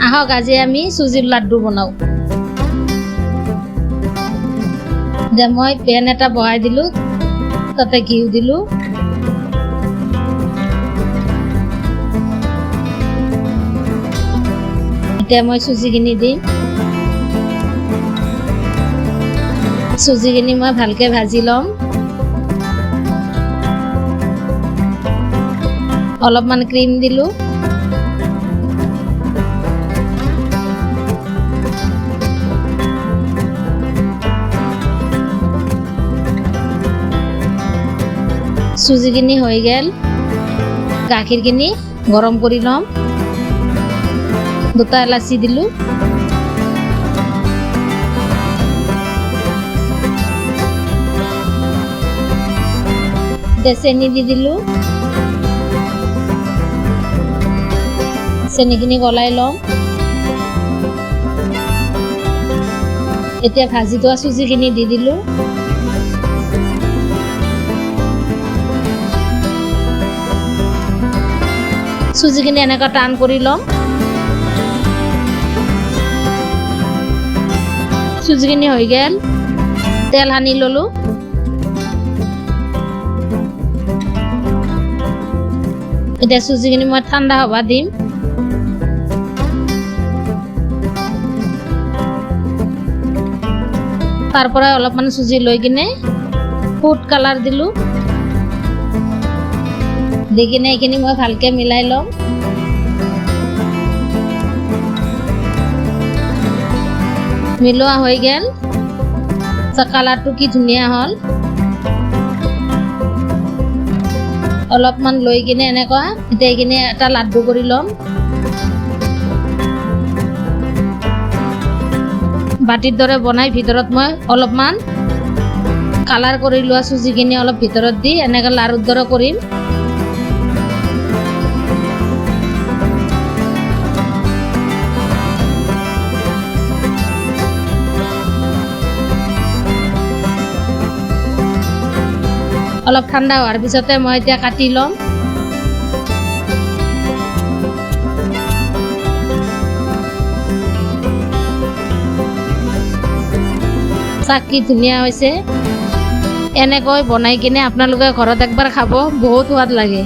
আহক আজি আমি চুজিৰ লাড্ডু বনাওঁ। যে মই পেন এটা বহাই দিলোঁ, তাতে ঘিউ দিলোঁ। এতিয়া মই চুজিখিনি দিম। চুজিখিনি মই ভালকৈ ভাজি ল'ম। অলপমান ক্ৰীম দিলোঁ। চুজিখিনি হৈ গ'ল। গাখীৰখিনি গৰম কৰি ল'ম। দুটা ইলাচি দিলোঁ। চেনি দি দিলোঁ। চেনিখিনি গলাই ল'ম। এতিয়া ভাজি থোৱা চুজিখিনি দি দিলোঁ। চুজিখিনি এনেকৈ টান কৰি ল'ম। চুজিখিনি হৈ গ'ল। তেল সানি ল'লোঁ। এতিয়া চুজিখিনি মই ঠাণ্ডা হ'ব দিম। তাৰ পৰা অলপমান চুজি লৈ কিনে ফুড কালাৰ দিলোঁ। দি কিনে এইখিনি মই ভালকৈ মিলাই ল'ম। মিলোৱা হৈ গ'ল। কালাৰটো কি ধুনীয়া হ'ল। অলপমান লৈ কিনে এনেকুৱা এতিয়া এইখিনি এটা লাড্ডু কৰি ল'ম। বাটিৰ দৰে বনাই ভিতৰত মই অলপমান কালাৰ কৰি লোৱা চুজিখিনি অলপ ভিতৰত দি এনেকৈ লাৰুৰ দৰে কৰিম। অলপ ঠাণ্ডা হোৱাৰ পিছতে মই এতিয়া কাটি ল'ম। কি ধুনীয়া হৈছে। এনেকৈ বনাই কিনে আপোনালোকে ঘৰত একবাৰ খাব, বহুত সোৱাদ লাগে।